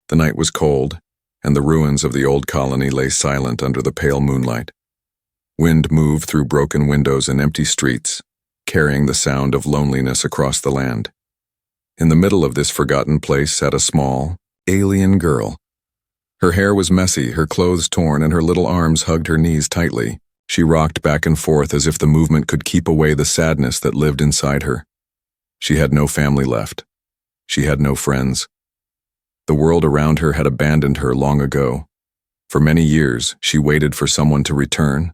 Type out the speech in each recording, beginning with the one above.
The night was cold, and the ruins of the old colony lay silent under the pale moonlight. Wind moved through broken windows and empty streets, carrying the sound of loneliness across the land. In the middle of this forgotten place sat a small, alien girl. Her hair was messy, her clothes torn, and her little arms hugged her knees tightly. She rocked back and forth as if the movement could keep away the sadness that lived inside her. She had no family left. She had no friends. The world around her had abandoned her long ago. For many years, she waited for someone to return.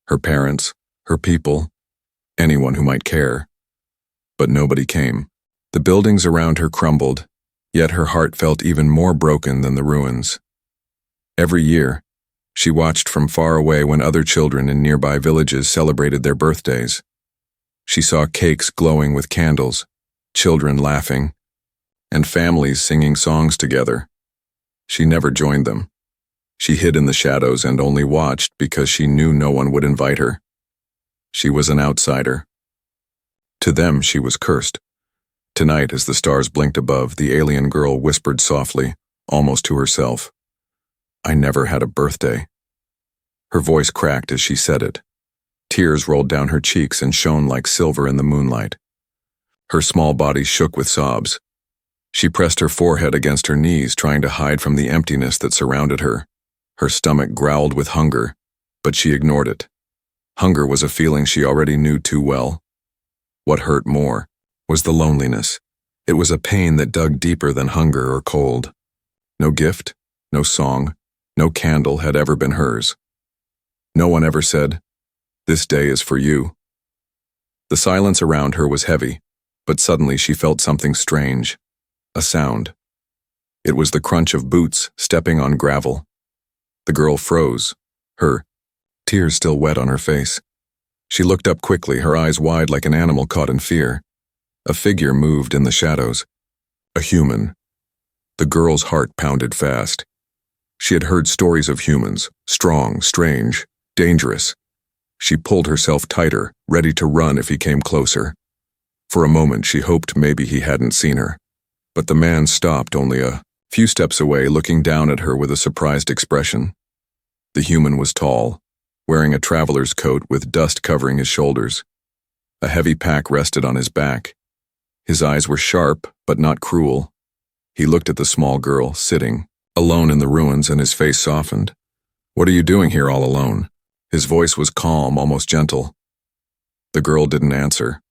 Her parents, her people, anyone who might care. But nobody came. The buildings around her crumbled, yet her heart felt even more broken than the ruins. Every year, she watched from far away when other children in nearby villages celebrated their birthdays. She saw cakes glowing with candles, children laughing, and families singing songs together. She never joined them. She hid in the shadows and only watched because she knew no one would invite her. She was an outsider. To them, she was cursed. Tonight, as the stars blinked above, the alien girl whispered softly, almost to herself, "I never had a birthday." Her voice cracked as she said it. Tears rolled down her cheeks and shone like silver in the moonlight. Her small body shook with sobs. She pressed her forehead against her knees, trying to hide from the emptiness that surrounded her. Her stomach growled with hunger, but she ignored it. Hunger was a feeling she already knew too well. What hurt more was the loneliness. It was a pain that dug deeper than hunger or cold. No gift, no song, no candle had ever been hers. No one ever said, "This day is for you." The silence around her was heavy, but suddenly she felt something strange. A sound. It was the crunch of boots stepping on gravel. The girl froze, her tears still wet on her face. She looked up quickly, her eyes wide like an animal caught in fear. A figure moved in the shadows. A human. The girl's heart pounded fast. She had heard stories of humans, strong, strange, dangerous. She pulled herself tighter, ready to run if he came closer. For a moment she hoped maybe he hadn't seen her. But the man stopped only a few steps away, looking down at her with a surprised expression. The human was tall, wearing a traveler's coat with dust covering his shoulders. A heavy pack rested on his back. His eyes were sharp, but not cruel. He looked at the small girl, sitting, alone in the ruins, and his face softened. "What are you doing here all alone?" His voice was calm, almost gentle. The girl didn't answer.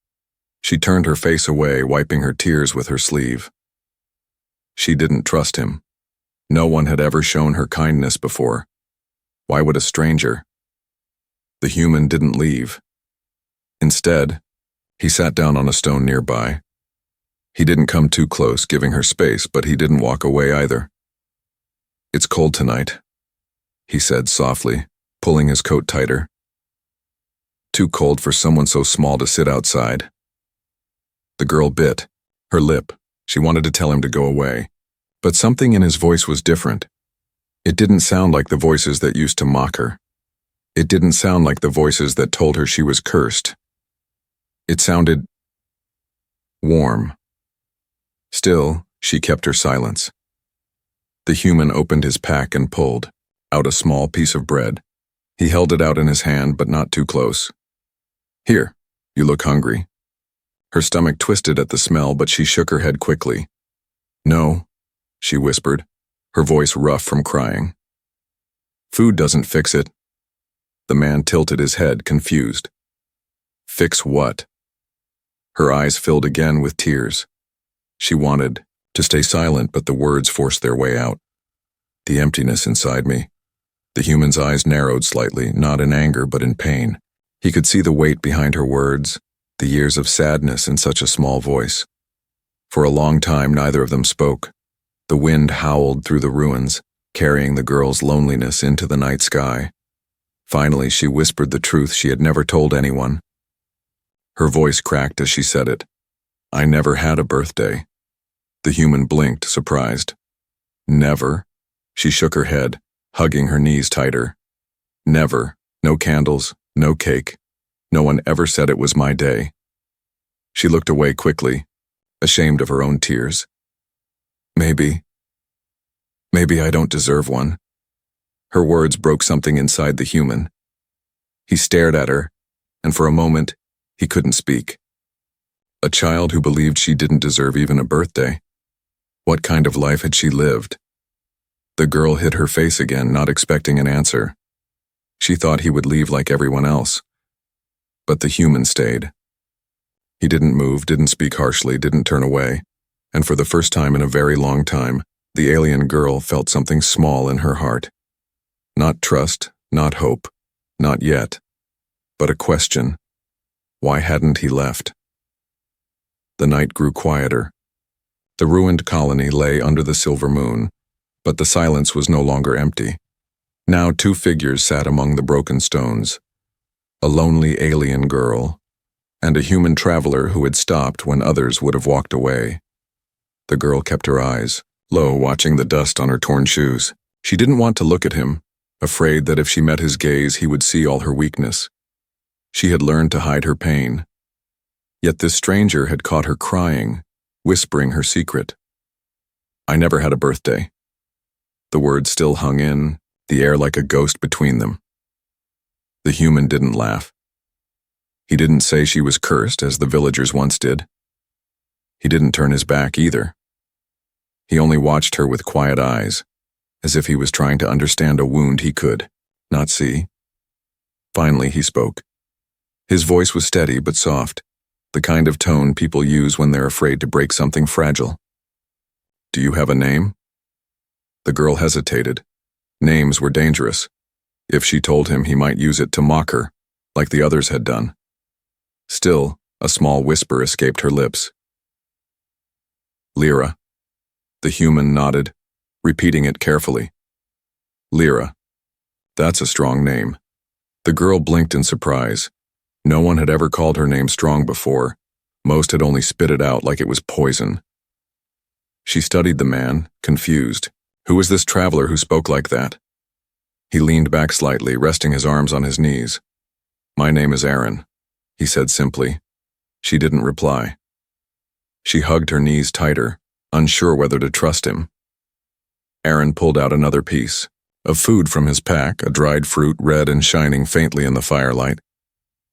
She turned her face away, wiping her tears with her sleeve. She didn't trust him. No one had ever shown her kindness before. Why would a stranger? The human didn't leave. Instead, he sat down on a stone nearby. He didn't come too close, giving her space, but he didn't walk away either. "It's cold tonight," he said softly, pulling his coat tighter. "Too cold for someone so small to sit outside." The girl bit her lip. She wanted to tell him to go away, but something in his voice was different. It didn't sound like the voices that used to mock her. It didn't sound like the voices that told her she was cursed. It sounded warm. Still, she kept her silence. The human opened his pack and pulled out a small piece of bread. He held it out in his hand, but not too close. "Here, you look hungry." Her stomach twisted at the smell, but she shook her head quickly. "No," she whispered, her voice rough from crying. "Food doesn't fix it." The man tilted his head, confused. "Fix what?" Her eyes filled again with tears. She wanted to stay silent, but the words forced their way out. "The emptiness inside me." The human's eyes narrowed slightly, not in anger but in pain. He could see the weight behind her words, the years of sadness in such a small voice. For a long time, neither of them spoke. The wind howled through the ruins, carrying the girl's loneliness into the night sky. Finally, she whispered the truth she had never told anyone. Her voice cracked as she said it. "I never had a birthday." The human blinked, surprised. "Never?" She shook her head, hugging her knees tighter. "Never. No candles, no cake. No one ever said it was my day." She looked away quickly, ashamed of her own tears. Maybe Maybe I don't deserve one. Her words broke something inside the human. He stared at her, and for a moment, he couldn't speak. A child who believed she didn't deserve even a birthday. What kind of life had she lived? The girl hid her face again, not expecting an answer. She thought he would leave like everyone else. But the human stayed. He didn't move, didn't speak harshly, didn't turn away, and for the first time in a very long time, the alien girl felt something small in her heart. Not trust, not hope, not yet, but a question. Why hadn't he left? The night grew quieter. The ruined colony lay under the silver moon, but the silence was no longer empty. Now 2 figures sat among the broken stones. A lonely alien girl, and a human traveler who had stopped when others would have walked away. The girl kept her eyes low, watching the dust on her torn shoes. She didn't want to look at him, afraid that if she met his gaze he would see all her weakness. She had learned to hide her pain. Yet this stranger had caught her crying, whispering her secret. I never had a birthday. The words still hung in the air like a ghost between them. The human didn't laugh. He didn't say she was cursed as the villagers once did. He didn't turn his back either. He only watched her with quiet eyes, as if he was trying to understand a wound he could not see. Finally, he spoke. His voice was steady but soft, the kind of tone people use when they're afraid to break something fragile. Do you have a name? The girl hesitated. Names were dangerous. If she told him, he might use it to mock her, like the others had done. Still, a small whisper escaped her lips. Lyra. The human nodded, repeating it carefully. Lyra. That's a strong name. The girl blinked in surprise. No one had ever called her name strong before. Most had only spit it out like it was poison. She studied the man, confused. Who was this traveler who spoke like that? He leaned back slightly, resting his arms on his knees. My name is Aaron, he said simply. She didn't reply. She hugged her knees tighter, unsure whether to trust him. Aaron pulled out another piece of food from his pack, a dried fruit, red and shining faintly in the firelight.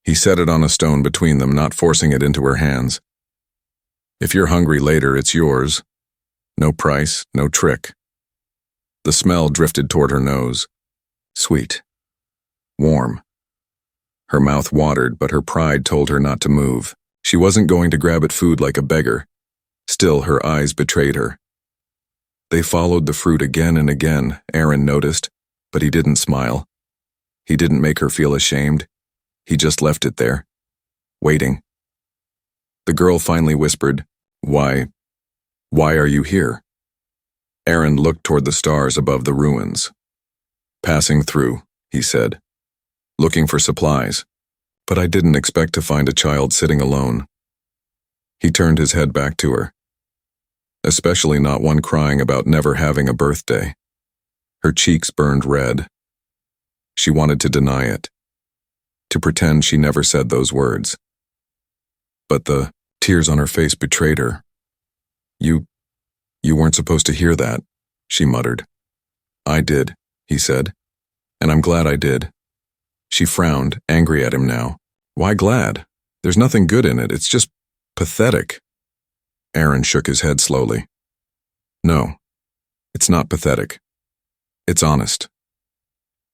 He set it on a stone between them, not forcing it into her hands. If you're hungry later, it's yours. No price, no trick. The smell drifted toward her nose. Sweet. Warm. Her mouth watered, but her pride told her not to move. She wasn't going to grab at food like a beggar. Still, her eyes betrayed her. They followed the fruit again and again, Aaron noticed, but he didn't smile. He didn't make her feel ashamed. He just left it there, waiting. The girl finally whispered, Why are you here? Aaron looked toward the stars above the ruins. Passing through, he said. Looking for supplies, but I didn't expect to find a child sitting alone. He turned his head back to her. Especially not one crying about never having a birthday. Her cheeks burned red. She wanted to deny it, to pretend she never said those words. But the tears on her face betrayed her. You weren't supposed to hear that, she muttered. I did, he said, and I'm glad I did. She frowned, angry at him now. Why glad? There's nothing good in it, it's just pathetic. Aaron shook his head slowly. No, it's not pathetic. It's honest.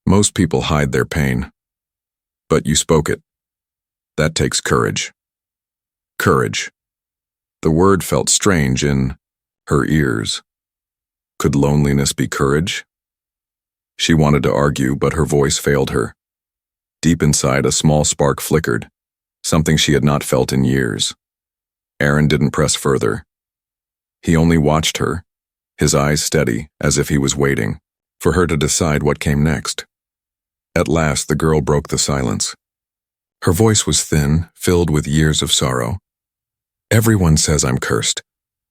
Most people hide their pain. But you spoke it. That takes courage. Courage. The word felt strange in her ears. Could loneliness be courage? She wanted to argue, but her voice failed her. Deep inside, a small spark flickered, something she had not felt in years. Aaron didn't press further. He only watched her, his eyes steady, as if he was waiting for her to decide what came next. At last, the girl broke the silence. Her voice was thin, filled with years of sorrow. Everyone says I'm cursed.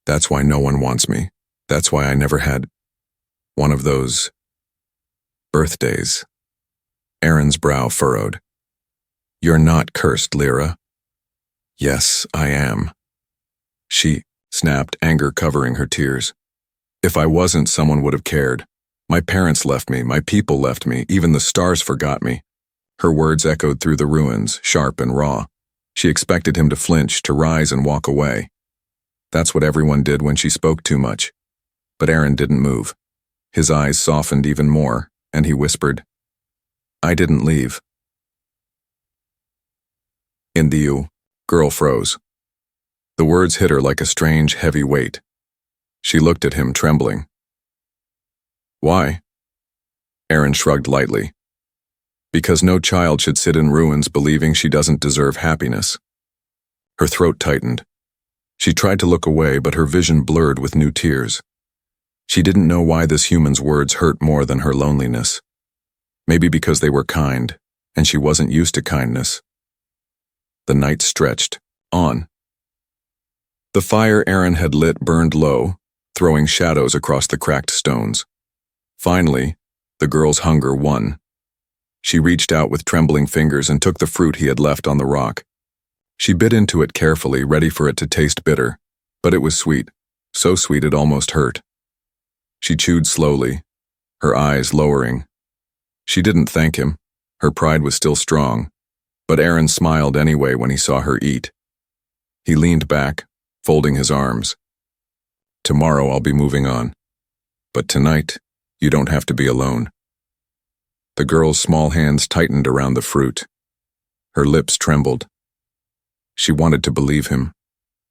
That's why no one wants me. That's why I never had one of those birthdays. Aaron's brow furrowed. You're not cursed, Lyra. Yes, I am. She snapped, anger covering her tears. If I wasn't, someone would have cared. My parents left me, my people left me, even the stars forgot me. Her words echoed through the ruins, sharp and raw. She expected him to flinch, to rise and walk away. That's what everyone did when she spoke too much. But Aaron didn't move. His eyes softened even more, and he whispered, "I didn't leave." In the girl froze. The words hit her like a strange, heavy weight. She looked at him, trembling. "Why?" Aaron shrugged lightly. "Because no child should sit in ruins believing she doesn't deserve happiness." Her throat tightened. She tried to look away, but her vision blurred with new tears. She didn't know why this human's words hurt more than her loneliness. Maybe because they were kind, and she wasn't used to kindness. The night stretched on. The fire Aaron had lit burned low, throwing shadows across the cracked stones. Finally, the girl's hunger won. She reached out with trembling fingers and took the fruit he had left on the rock. She bit into it carefully, ready for it to taste bitter, but it was sweet, so sweet it almost hurt. She chewed slowly, her eyes lowering. She didn't thank him. Her pride was still strong, but Aaron smiled anyway when he saw her eat. He leaned back, folding his arms. "Tomorrow I'll be moving on. But tonight, you don't have to be alone." The girl's small hands tightened around the fruit. Her lips trembled. She wanted to believe him.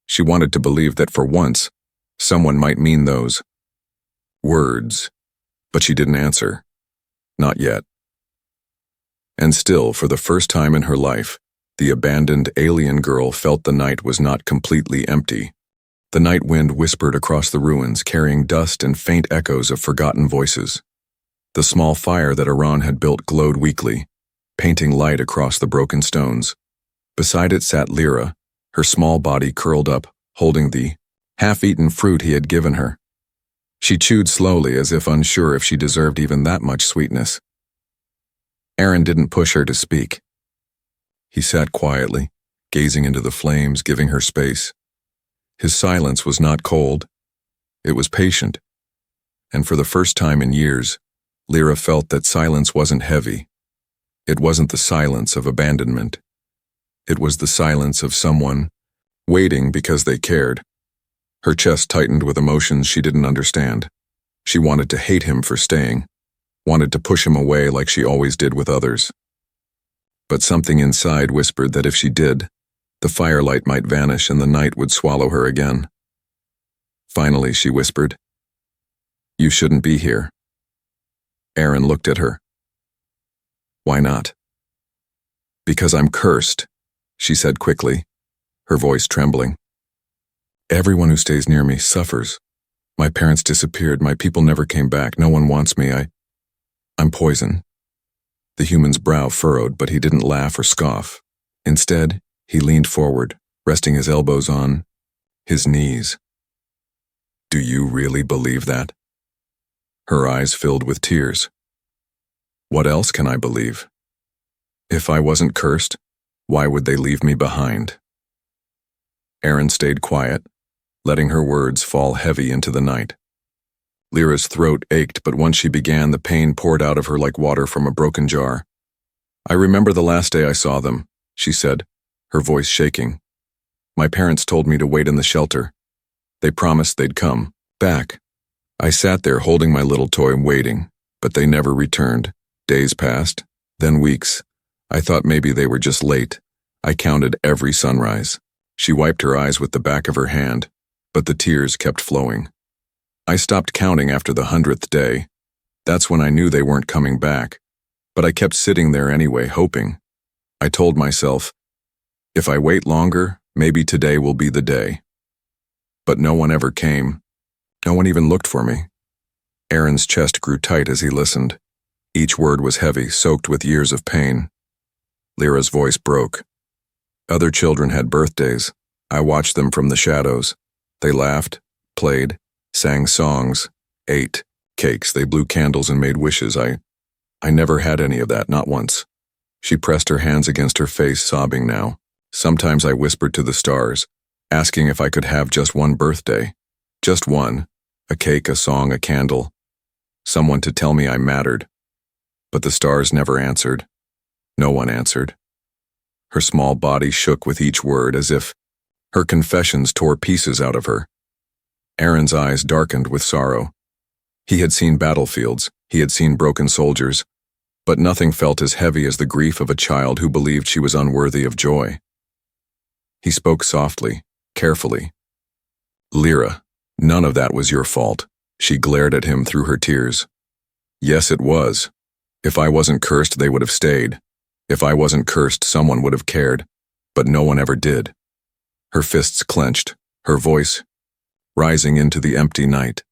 She wanted to believe that for once, someone might mean those words, but she didn't answer. Not yet. And still, for the first time in her life, the abandoned alien girl felt the night was not completely empty. The night wind whispered across the ruins, carrying dust and faint echoes of forgotten voices. The small fire that Iran had built glowed weakly, painting light across the broken stones. Beside it sat Lyra, her small body curled up, holding the half-eaten fruit he had given her. She chewed slowly, as if unsure if she deserved even that much sweetness. Aaron didn't push her to speak. He sat quietly, gazing into the flames, giving her space. His silence was not cold. It was patient. And for the first time in years, Lyra felt that silence wasn't heavy. It wasn't the silence of abandonment. It was the silence of someone waiting because they cared. Her chest tightened with emotions she didn't understand. She wanted to hate him for staying, wanted to push him away like she always did with others. But something inside whispered that if she did, the firelight might vanish and the night would swallow her again. Finally, she whispered, "You shouldn't be here." Aaron looked at her. "Why not?" "Because I'm cursed," she said quickly, her voice trembling. "Everyone who stays near me suffers. My parents disappeared, my people never came back, no one wants me, I'm poison." The human's brow furrowed, but he didn't laugh or scoff. Instead, he leaned forward, resting his elbows on his knees. "Do you really believe that?" Her eyes filled with tears. "What else can I believe? If I wasn't cursed, why would they leave me behind?" Aaron stayed quiet, letting her words fall heavy into the night. Lyra's throat ached, but once she began, the pain poured out of her like water from a broken jar. "I remember the last day I saw them," she said, her voice shaking. "My parents told me to wait in the shelter. They promised they'd come back. I sat there holding my little toy waiting, but they never returned. Days passed, then weeks. I thought maybe they were just late. I counted every sunrise." She wiped her eyes with the back of her hand, but the tears kept flowing. "I stopped counting after the 100th day. That's when I knew they weren't coming back. But I kept sitting there anyway, hoping. I told myself, if I wait longer, maybe today will be the day. But no one ever came. No one even looked for me." Aaron's chest grew tight as he listened. Each word was heavy, soaked with years of pain. Lyra's voice broke. "Other children had birthdays. I watched them from the shadows. They laughed, played, sang songs, ate cakes. They blew candles and made wishes. I never had any of that, not once." She pressed her hands against her face, sobbing now. "Sometimes I whispered to the stars, asking if I could have just one birthday. Just one. A cake, a song, a candle. Someone to tell me I mattered. But the stars never answered. No one answered. Her small body shook with each word as if her confessions tore pieces out of her. Aaron's eyes darkened with sorrow. He had seen battlefields, he had seen broken soldiers, but nothing felt as heavy as the grief of a child who believed she was unworthy of joy. He spoke softly, carefully. "Lyra, none of that was your fault." She glared at him through her tears. "Yes, it was. If I wasn't cursed, they would have stayed. If I wasn't cursed, someone would have cared, but no one ever did." Her fists clenched, her voice rising into the empty night.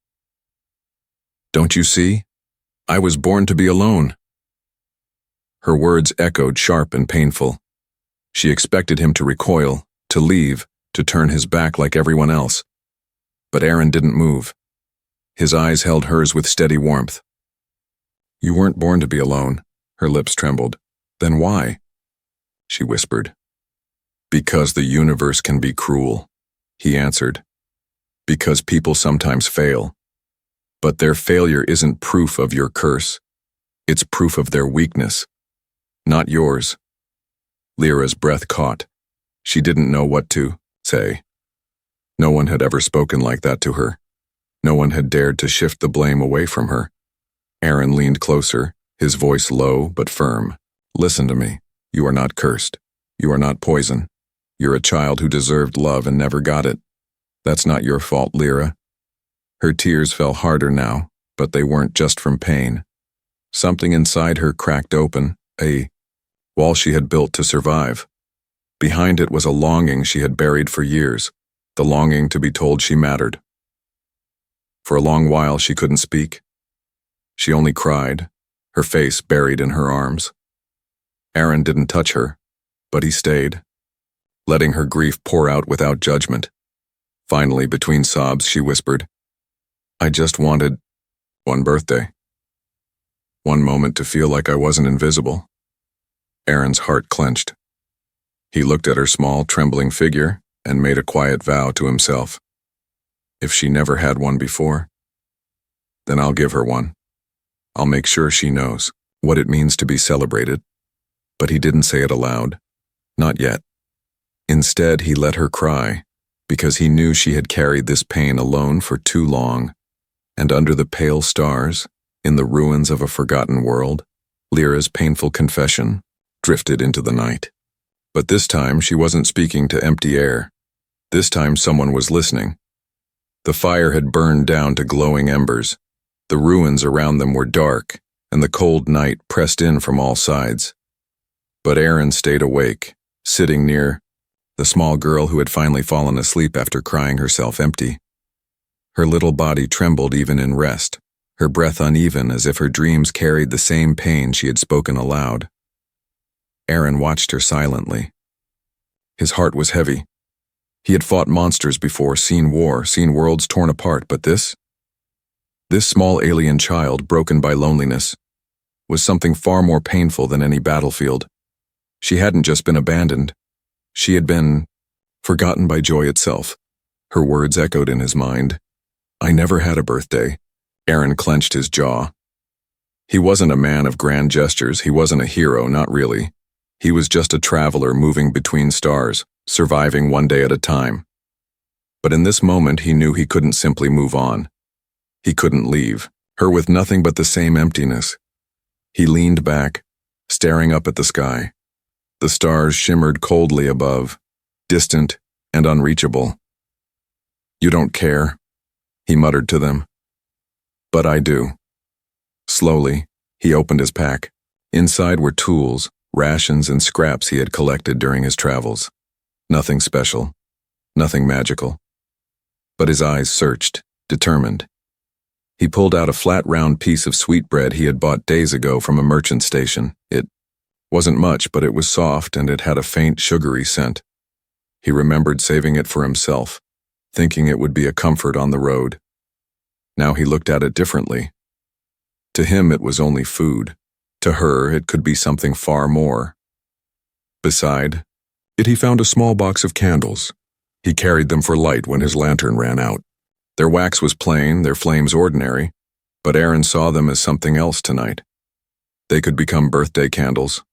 "Don't you see? I was born to be alone." Her words echoed sharp and painful. She expected him to recoil, to leave, to turn his back like everyone else. But Aaron didn't move. His eyes held hers with steady warmth. "You weren't born to be alone." Her lips trembled. "Then why?" She whispered. "Because the universe can be cruel," he answered. "Because people sometimes fail. But their failure isn't proof of your curse. It's proof of their weakness. Not yours." Lyra's breath caught. She didn't know what to say. No one had ever spoken like that to her. No one had dared to shift the blame away from her. Aaron leaned closer, his voice low but firm. "Listen to me. You are not cursed. You are not poison. You're a child who deserved love and never got it. That's not your fault, Lyra." Her tears fell harder now, but they weren't just from pain. Something inside her cracked open, a wall she had built to survive. Behind it was a longing she had buried for years, the longing to be told she mattered. For a long while she couldn't speak. She only cried, her face buried in her arms. Aaron didn't touch her, but he stayed, letting her grief pour out without judgment. Finally, between sobs, she whispered, "I just wanted one birthday. One moment to feel like I wasn't invisible." Aaron's heart clenched. He looked at her small, trembling figure and made a quiet vow to himself. If she never had one before, then I'll give her one. I'll make sure she knows what it means to be celebrated. But he didn't say it aloud. Not yet. Instead, he let her cry, because he knew she had carried this pain alone for too long. And under the pale stars, in the ruins of a forgotten world, Lyra's painful confession drifted into the night. But this time she wasn't speaking to empty air. This time someone was listening. The fire had burned down to glowing embers. The ruins around them were dark, and the cold night pressed in from all sides. But Aaron stayed awake, sitting near the small girl who had finally fallen asleep after crying herself empty. Her little body trembled even in rest, her breath uneven as if her dreams carried the same pain she had spoken aloud. Aaron watched her silently. His heart was heavy. He had fought monsters before, seen war, seen worlds torn apart, but this small alien child broken by loneliness was something far more painful than any battlefield. She hadn't just been abandoned. She had been forgotten by joy itself. Her words echoed in his mind. "I never had a birthday." Aaron clenched his jaw. He wasn't a man of grand gestures. He wasn't a hero, not really. He was just a traveler moving between stars, surviving one day at a time. But in this moment, he knew he couldn't simply move on. He couldn't leave her with nothing but the same emptiness. He leaned back, staring up at the sky. The stars shimmered coldly above, distant and unreachable. "You don't care," he muttered to them. "But I do." Slowly, he opened his pack. Inside were tools, rations, and scraps he had collected during his travels. Nothing special, nothing magical. But his eyes searched, determined. He pulled out a flat round piece of sweetbread he had bought days ago from a merchant station. It wasn't much, but it was soft and it had a faint sugary scent. He remembered saving it for himself, thinking it would be a comfort on the road. Now he looked at it differently. To him it was only food. To her it could be something far more. Beside it he found a small box of candles. He carried them for light when his lantern ran out. Their wax was plain, their flames ordinary, but Aaron saw them as something else tonight. They could become birthday candles.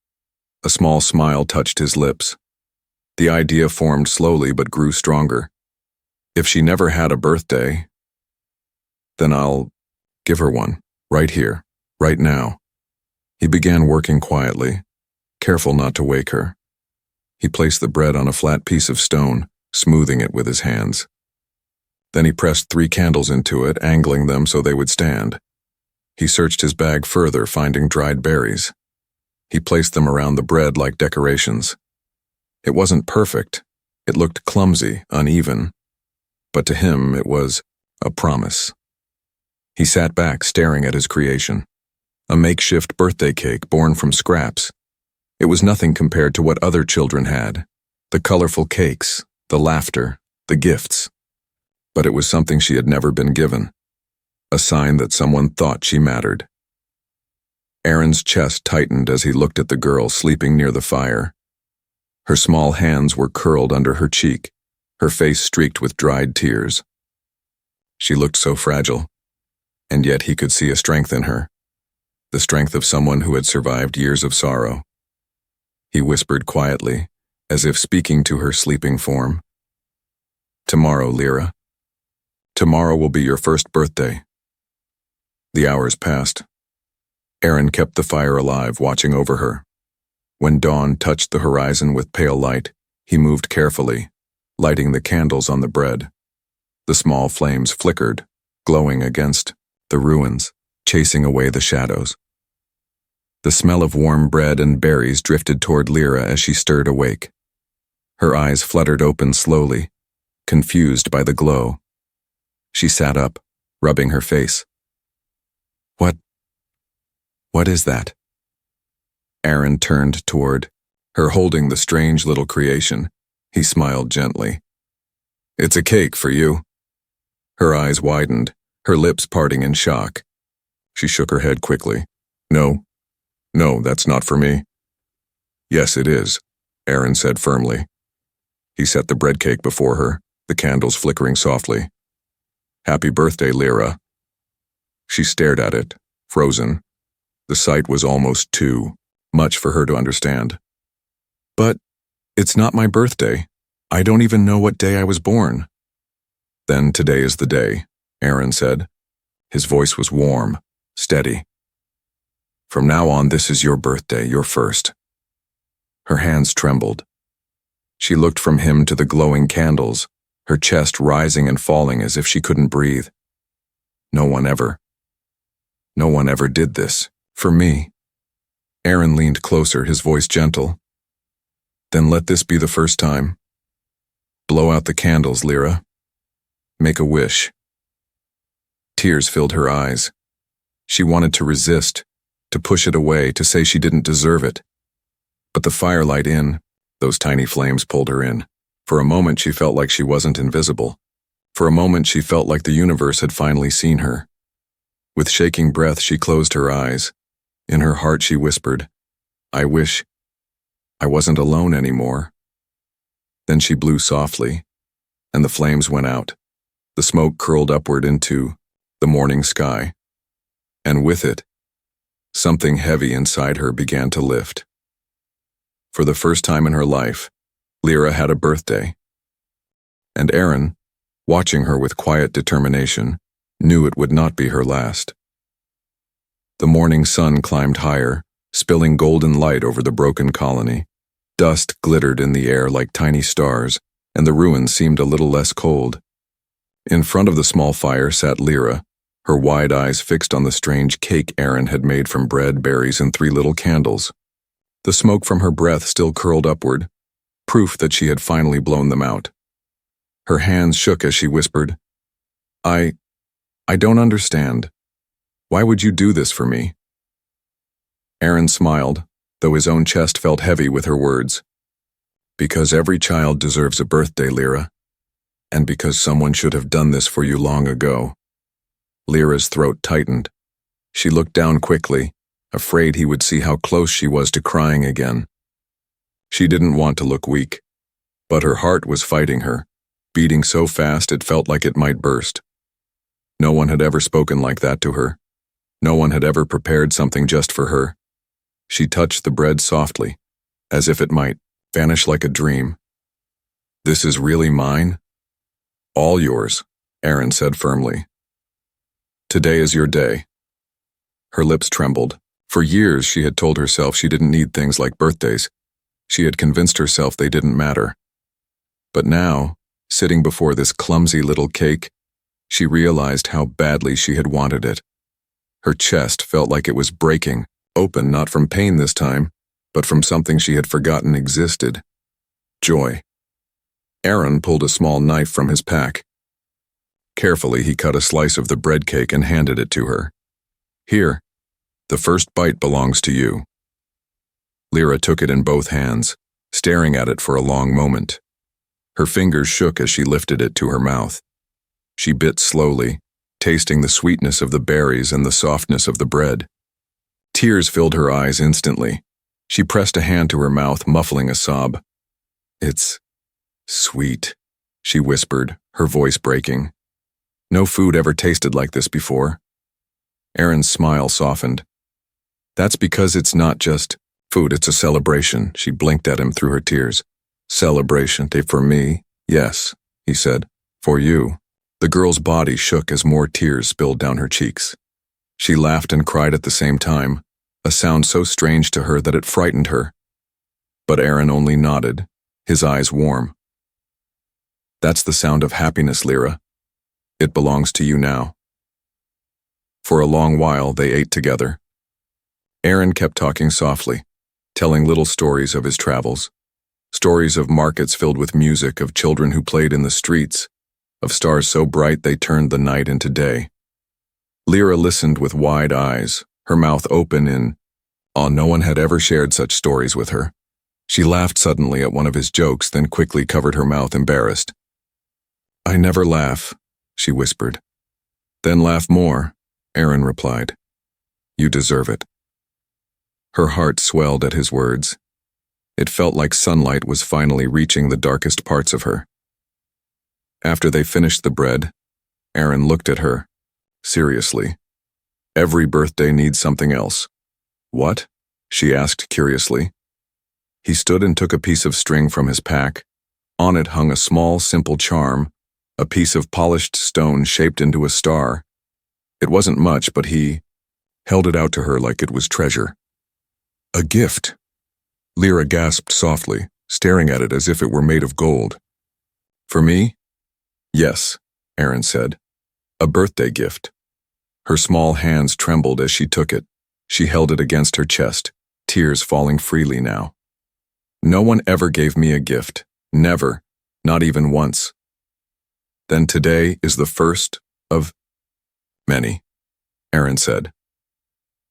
A small smile touched his lips. The idea formed slowly but grew stronger. If she never had a birthday, then I'll give her one, right here, right now. He began working quietly, careful not to wake her. He placed the bread on a flat piece of stone, smoothing it with his hands. Then he pressed 3 candles into it, angling them so they would stand. He searched his bag further, finding dried berries. He placed them around the bread like decorations. It wasn't perfect. It looked clumsy, uneven. But to him, it was a promise. He sat back, staring at his creation. A makeshift birthday cake born from scraps. It was nothing compared to what other children had. The colorful cakes, the laughter, the gifts. But it was something she had never been given. A sign that someone thought she mattered. Aaron's chest tightened as he looked at the girl sleeping near the fire. Her small hands were curled under her cheek, her face streaked with dried tears. She looked so fragile, and yet he could see a strength in her, the strength of someone who had survived years of sorrow. He whispered quietly, as if speaking to her sleeping form. "Tomorrow, Lyra. Tomorrow will be your first birthday." The hours passed. Aaron kept the fire alive, watching over her. When dawn touched the horizon with pale light, he moved carefully, lighting the candles on the bread. The small flames flickered, glowing against the ruins, chasing away the shadows. The smell of warm bread and berries drifted toward Lyra as she stirred awake. Her eyes fluttered open slowly, confused by the glow. She sat up, rubbing her face. What is that?" Aaron turned toward her, holding the strange little creation. He smiled gently. "It's a cake for you." Her eyes widened, her lips parting in shock. She shook her head quickly. No, that's not for me." "Yes, it is," Aaron said firmly. He set the bread cake before her, the candles flickering softly. "Happy birthday, Lyra." She stared at it, frozen. The sight was almost too much for her to understand. "But it's not my birthday. I don't even know what day I was born." "Then today is the day," Aaron said. His voice was warm, steady. "From now on, this is your birthday, your first." Her hands trembled. She looked from him to the glowing candles, her chest rising and falling as if she couldn't breathe. No one ever did this. For me." Aaron leaned closer, his voice gentle. "Then let this be the first time. Blow out the candles, Lyra. Make a wish." Tears filled her eyes. She wanted to resist, to push it away, to say she didn't deserve it. But the firelight those tiny flames pulled her in. For a moment she felt like she wasn't invisible. For a moment she felt like the universe had finally seen her. With shaking breath she closed her eyes. In her heart she whispered, "I wish I wasn't alone anymore." Then she blew softly, and the flames went out. The smoke curled upward into the morning sky. And with it, something heavy inside her began to lift. For the first time in her life, Lyra had a birthday. And Aaron, watching her with quiet determination, knew it would not be her last. The morning sun climbed higher, spilling golden light over the broken colony. Dust glittered in the air like tiny stars, and the ruins seemed a little less cold. In front of the small fire sat Lyra, her wide eyes fixed on the strange cake Aaron had made from bread, berries, and 3 little candles. The smoke from her breath still curled upward, proof that she had finally blown them out. Her hands shook as she whispered, I don't understand. Why would you do this for me?" Aaron smiled, though his own chest felt heavy with her words. "Because every child deserves a birthday, Lyra, and because someone should have done this for you long ago." Lyra's throat tightened. She looked down quickly, afraid he would see how close she was to crying again. She didn't want to look weak, but her heart was fighting her, beating so fast it felt like it might burst. No one had ever spoken like that to her. No one had ever prepared something just for her. She touched the bread softly, as if it might vanish like a dream. "This is really mine?" "All yours," Aaron said firmly. "Today is your day." Her lips trembled. For years she had told herself she didn't need things like birthdays. She had convinced herself they didn't matter. But now, sitting before this clumsy little cake, she realized how badly she had wanted it. Her chest felt like it was breaking, open not from pain this time, but from something she had forgotten existed. Joy. Aaron pulled a small knife from his pack. Carefully, he cut a slice of the bread cake and handed it to her. "Here, the first bite belongs to you." Lyra took it in both hands, staring at it for a long moment. Her fingers shook as she lifted it to her mouth. She bit slowly, tasting the sweetness of the berries and the softness of the bread. Tears filled her eyes instantly. She pressed a hand to her mouth, muffling a sob. "It's sweet," she whispered, her voice breaking. No food ever tasted like this before. Aaron's smile softened. "That's because it's not just food, it's a celebration." She blinked at him through her tears. "Celebration, for me, yes," he said. "For you." The girl's body shook as more tears spilled down her cheeks. She laughed and cried at the same time, a sound so strange to her that it frightened her. But Aaron only nodded, his eyes warm. "That's the sound of happiness, Lyra. It belongs to you now." For a long while they ate together. Aaron kept talking softly, telling little stories of his travels. Stories of markets filled with music, of children who played in the streets, of stars so bright they turned the night into day. Lyra listened with wide eyes, her mouth open in awe. No one had ever shared such stories with her. She laughed suddenly at one of his jokes, then quickly covered her mouth, embarrassed. "I never laugh," she whispered. "Then laugh more," Aaron replied. "You deserve it." Her heart swelled at his words. It felt like sunlight was finally reaching the darkest parts of her. After they finished the bread, Aaron looked at her, seriously. "Every birthday needs something else." "What?" she asked curiously. He stood and took a piece of string from his pack. On it hung a small, simple charm, a piece of polished stone shaped into a star. It wasn't much, but he held it out to her like it was treasure. "A gift." Lyra gasped softly, staring at it as if it were made of gold. "For me?" "Yes," Aaron said. "A birthday gift." Her small hands trembled as she took it. She held it against her chest, tears falling freely now. "No one ever gave me a gift. Never. Not even once." "Then today is the first of many," Aaron said.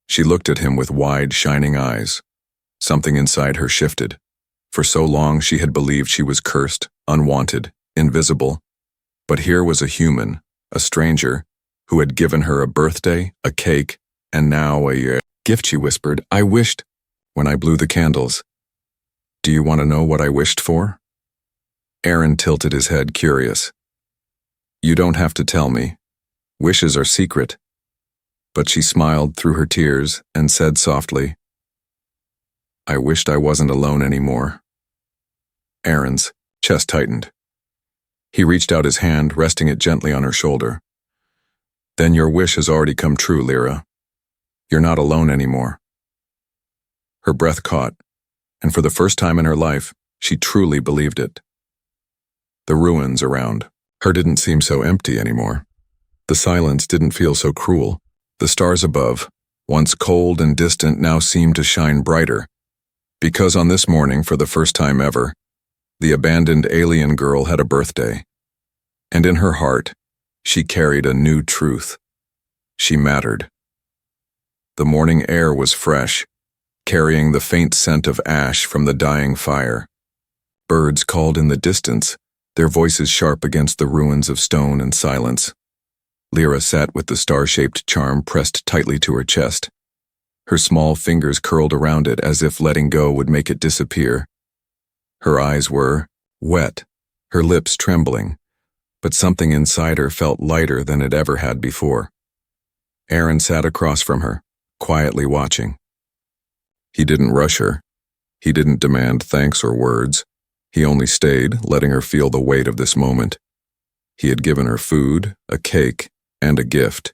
She looked at him with wide, shining eyes. Something inside her shifted. For so long she had believed she was cursed, unwanted, invisible. But here was a human, a stranger, who had given her a birthday, a cake, and now a gift, she whispered. "I wished when I blew the candles." "Do you want to know what I wished for?" Aaron tilted his head, curious. "You don't have to tell me. Wishes are secret." But she smiled through her tears and said softly, "I wished I wasn't alone anymore." Aaron's chest tightened. He reached out his hand, resting it gently on her shoulder. "Then your wish has already come true, Lyra. You're not alone anymore." Her breath caught, and for the first time in her life, she truly believed it. The ruins around her didn't seem so empty anymore. The silence didn't feel so cruel. The stars above, once cold and distant, now seemed to shine brighter. Because on this morning, for the first time ever, the abandoned alien girl had a birthday. And in her heart, she carried a new truth. She mattered. The morning air was fresh, carrying the faint scent of ash from the dying fire. Birds called in the distance, their voices sharp against the ruins of stone and silence. Lyra sat with the star-shaped charm pressed tightly to her chest. Her small fingers curled around it as if letting go would make it disappear. Her eyes were wet, her lips trembling, but something inside her felt lighter than it ever had before. Aaron sat across from her, quietly watching. He didn't rush her. He didn't demand thanks or words. He only stayed, letting her feel the weight of this moment. He had given her food, a cake, and a gift.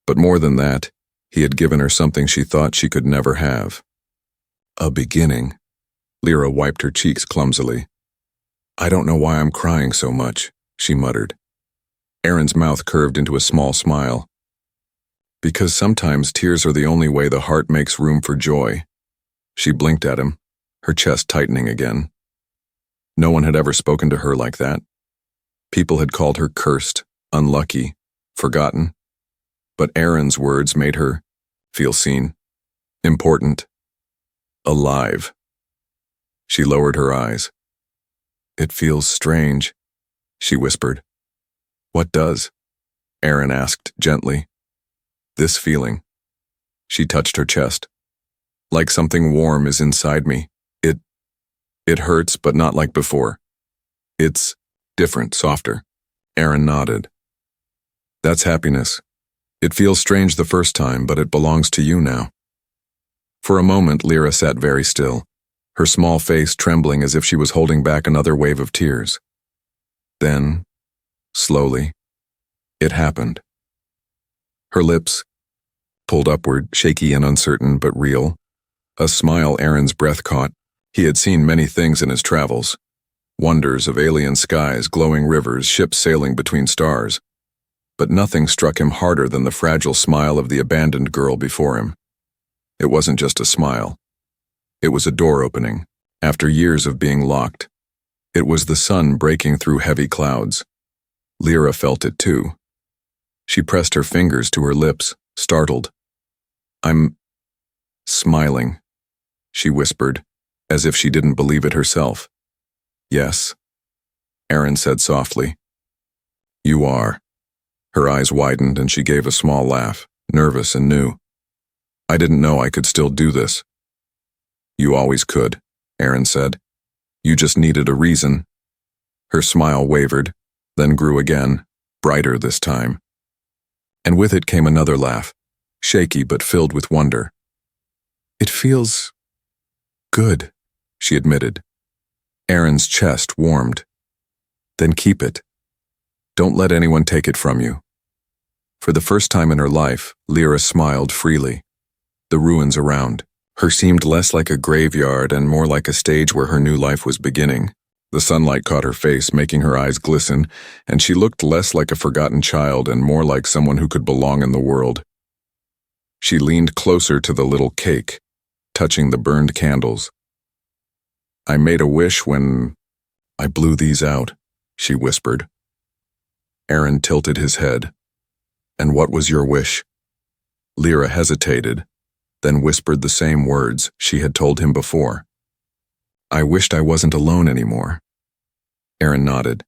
But more than that, he had given her something she thought she could never have. A beginning. Lyra wiped her cheeks clumsily. "I don't know why I'm crying so much," she muttered. Aaron's mouth curved into a small smile. "Because sometimes tears are the only way the heart makes room for joy." She blinked at him, her chest tightening again. No one had ever spoken to her like that. People had called her cursed, unlucky, forgotten. But Aaron's words made her feel seen, important, alive. She lowered her eyes. "It feels strange," she whispered. "What does?" Aaron asked gently. "This feeling." She touched her chest. "Like something warm is inside me. It hurts, but not like before. It's different, softer." Aaron nodded. "That's happiness. It feels strange the first time, but it belongs to you now." For a moment, Lyra sat very still, her small face trembling as if she was holding back another wave of tears. Then, slowly, it happened. Her lips pulled upward, shaky and uncertain, but real. A smile Aaron's breath caught. He had seen many things in his travels. Wonders of alien skies, glowing rivers, ships sailing between stars. But nothing struck him harder than the fragile smile of the abandoned girl before him. It wasn't just a smile. It was a door opening, after years of being locked. It was the sun breaking through heavy clouds. Lyra felt it too. She pressed her fingers to her lips, startled. "I'm smiling," she whispered, as if she didn't believe it herself. "Yes," Aaron said softly. "You are." Her eyes widened and she gave a small laugh, nervous and new. "I didn't know I could still do this." "You always could," Aaron said. "You just needed a reason." Her smile wavered, then grew again, brighter this time. And with it came another laugh, shaky but filled with wonder. "It feels good," she admitted. Aaron's chest warmed. "Then keep it. Don't let anyone take it from you." For the first time in her life, Lyra smiled freely. The ruins around her seemed less like a graveyard and more like a stage where her new life was beginning. The sunlight caught her face, making her eyes glisten, and she looked less like a forgotten child and more like someone who could belong in the world. She leaned closer to the little cake, touching the burned candles. "I made a wish when I blew these out," she whispered. Aaron tilted his head. "And what was your wish?" Lyra hesitated, then whispered the same words she had told him before. "I wished I wasn't alone anymore." Aaron nodded.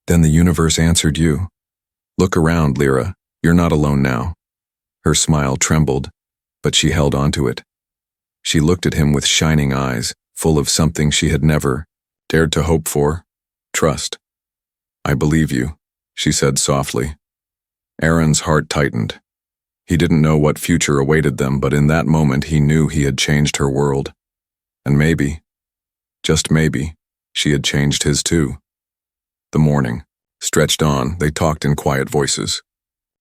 "Then the universe answered you. Look around, Lyra. You're not alone now." Her smile trembled, but she held on to it. She looked at him with shining eyes, full of something she had never dared to hope for, trust. "I believe you," she said softly. Aaron's heart tightened. He didn't know what future awaited them, but in that moment he knew he had changed her world. And maybe, just maybe, she had changed his too. The morning stretched on. They talked in quiet voices.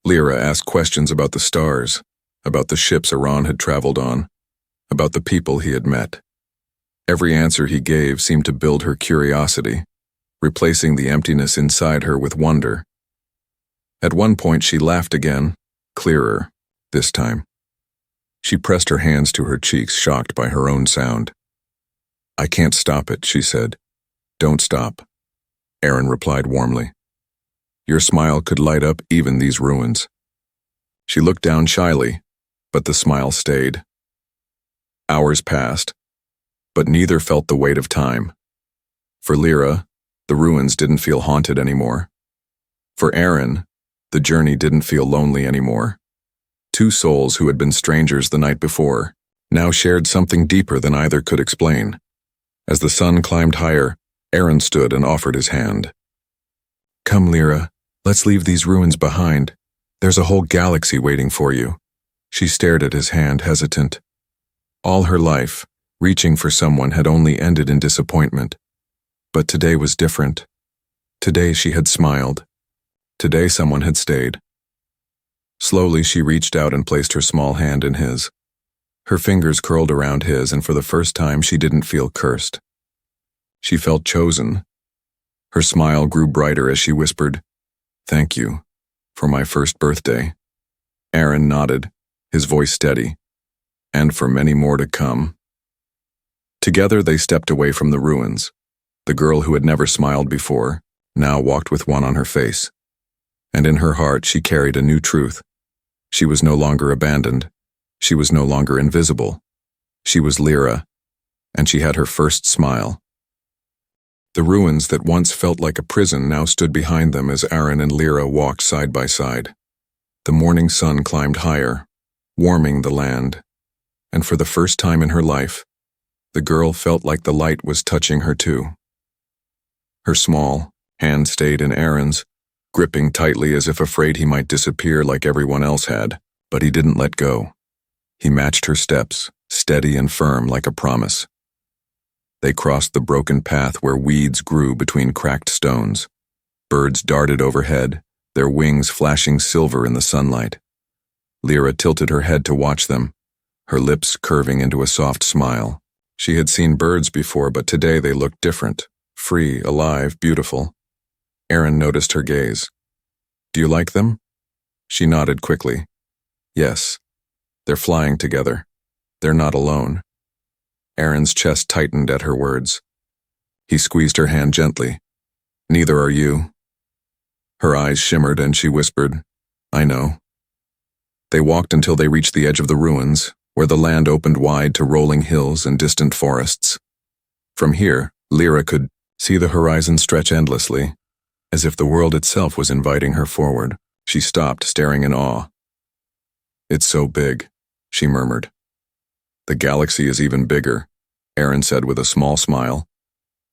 Lyra asked questions about the stars, about the ships Iran had traveled on, about the people he had met. Every answer he gave seemed to build her curiosity, replacing the emptiness inside her with wonder. At one point she laughed again, clearer, this time. She pressed her hands to her cheeks, shocked by her own sound. "I can't stop it," she said. "Don't stop," Aaron replied warmly. "Your smile could light up even these ruins." She looked down shyly, but the smile stayed. Hours passed, but neither felt the weight of time. For Lyra, the ruins didn't feel haunted anymore. For Aaron, the journey didn't feel lonely anymore. Two souls who had been strangers the night before now shared something deeper than either could explain. As the sun climbed higher, Aaron stood and offered his hand. Come, Lyra, let's leave these ruins behind. There's a whole galaxy waiting for you. She stared at his hand, hesitant. All her life, reaching for someone had only ended in disappointment. But today was different. Today she had smiled. Today someone had stayed. Slowly she reached out and placed her small hand in his. Her fingers curled around his, and for the first time she didn't feel cursed. She felt chosen. Her smile grew brighter as she whispered, "Thank you, for my first birthday." Aaron nodded, his voice steady, "And for many more to come." Together they stepped away from the ruins. The girl who had never smiled before now walked with one on her face. And in her heart she carried a new truth. She was no longer abandoned. She was no longer invisible. She was Lyra, and she had her first smile. The ruins that once felt like a prison now stood behind them as Aaron and Lyra walked side by side. The morning sun climbed higher, warming the land, and for the first time in her life, the girl felt like the light was touching her too. Her small hand stayed in Aaron's, gripping tightly as if afraid he might disappear like everyone else had, but he didn't let go. He matched her steps, steady and firm like a promise. They crossed the broken path where weeds grew between cracked stones. Birds darted overhead, their wings flashing silver in the sunlight. Lyra tilted her head to watch them, her lips curving into a soft smile. She had seen birds before, but today they looked different, free, alive, beautiful. Aaron noticed her gaze. "Do you like them?" She nodded quickly. "Yes. They're flying together. They're not alone." Aaron's chest tightened at her words. He squeezed her hand gently. "Neither are you." Her eyes shimmered and she whispered, "I know." They walked until they reached the edge of the ruins, where the land opened wide to rolling hills and distant forests. From here, Lyra could see the horizon stretch endlessly, as if the world itself was inviting her forward. She stopped, staring in awe. "It's so big," she murmured. "The galaxy is even bigger," Aaron said with a small smile.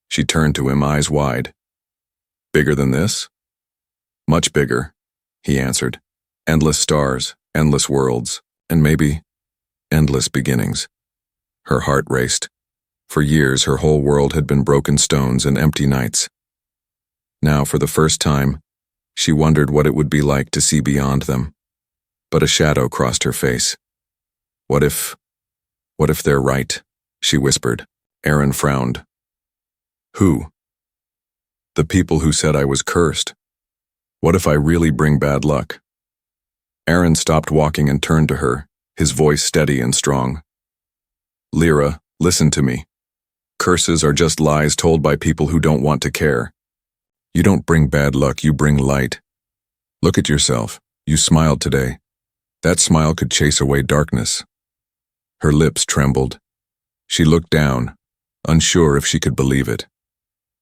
She turned to him, eyes wide. "Bigger than this?" "Much bigger," he answered. "Endless stars, endless worlds, and maybe endless beginnings." Her heart raced. For years, her whole world had been broken stones and empty nights. Now, for the first time, she wondered what it would be like to see beyond them. But a shadow crossed her face. What if they're right?" she whispered. Aaron frowned. "Who?" "The people who said I was cursed. What if I really bring bad luck?" Aaron stopped walking and turned to her, his voice steady and strong. "Lyra, listen to me. Curses are just lies told by people who don't want to care. You don't bring bad luck, you bring light. Look at yourself. You smiled today. That smile could chase away darkness." Her lips trembled. She looked down, unsure if she could believe it.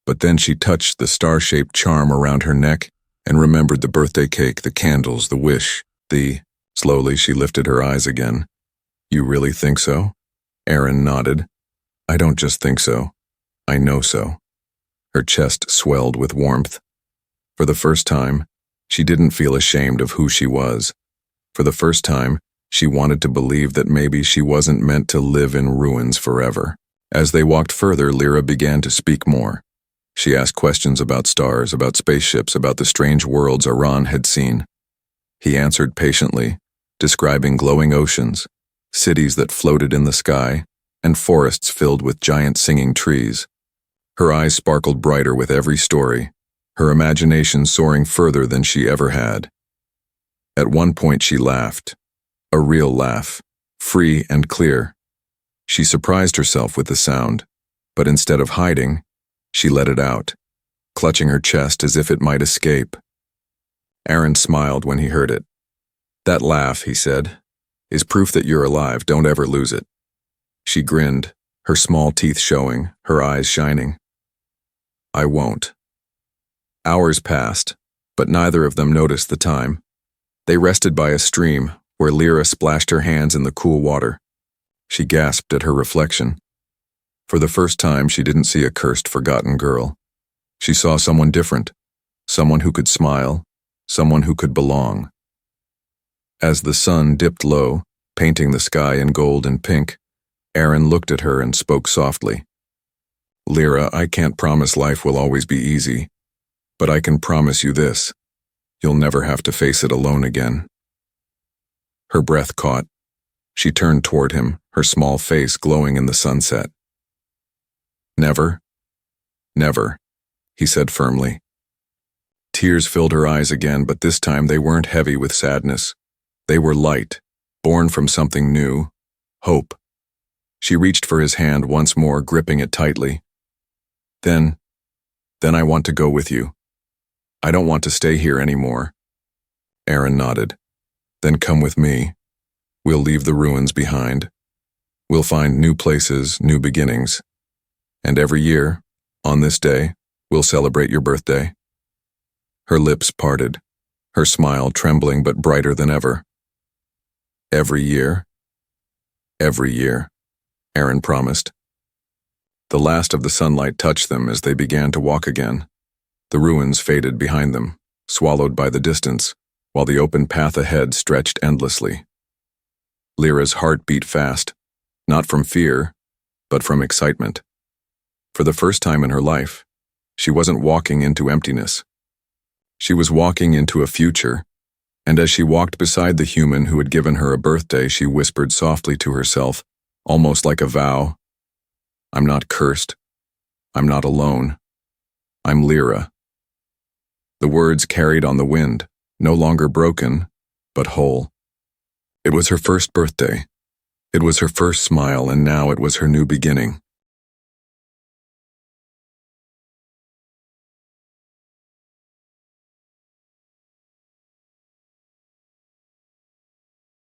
But then she touched the star-shaped charm around her neck and remembered the birthday cake, the candles, the wish, Slowly she lifted her eyes again. "You really think so?" Aaron nodded. "I don't just think so. I know so." Her chest swelled with warmth. For the first time, she didn't feel ashamed of who she was. For the first time, she wanted to believe that maybe she wasn't meant to live in ruins forever. As they walked further, Lyra began to speak more. She asked questions about stars, about spaceships, about the strange worlds Aran had seen. He answered patiently, describing glowing oceans, cities that floated in the sky, and forests filled with giant singing trees. Her eyes sparkled brighter with every story, her imagination soaring further than she ever had. At one point she laughed. A real laugh, free and clear. She surprised herself with the sound, but instead of hiding, she let it out, clutching her chest as if it might escape. Aaron smiled when he heard it. "That laugh," he said, "is proof that you're alive. Don't ever lose it." She grinned, her small teeth showing, her eyes shining. "I won't." Hours passed, but neither of them noticed the time. They rested by a stream, where Lyra splashed her hands in the cool water. She gasped at her reflection. For the first time, she didn't see a cursed, forgotten girl. She saw someone different, someone who could smile, someone who could belong. As the sun dipped low, painting the sky in gold and pink, Aaron looked at her and spoke softly. Lyra, I can't promise life will always be easy, but I can promise you this. You'll never have to face it alone again. Her breath caught. She turned toward him, her small face glowing in the sunset. Never? Never, he said firmly. Tears filled her eyes again, but this time they weren't heavy with sadness. They were light, born from something new, hope. She reached for his hand once more, gripping it tightly. Then I want to go with you. I don't want to stay here anymore. Aaron nodded. Then come with me. We'll leave the ruins behind. We'll find new places, new beginnings. And every year, on this day, we'll celebrate your birthday. Her lips parted, her smile trembling but brighter than ever. Every year? Every year, Aaron promised. The last of the sunlight touched them as they began to walk again. The ruins faded behind them, swallowed by the distance, while the open path ahead stretched endlessly. Lyra's heart beat fast, not from fear, but from excitement. For the first time in her life, she wasn't walking into emptiness. She was walking into a future, and as she walked beside the human who had given her a birthday, she whispered softly to herself, almost like a vow, I'm not cursed. I'm not alone. I'm Lyra. The words carried on the wind, no longer broken, but whole. It was her first birthday. It was her first smile, and now it was her new beginning.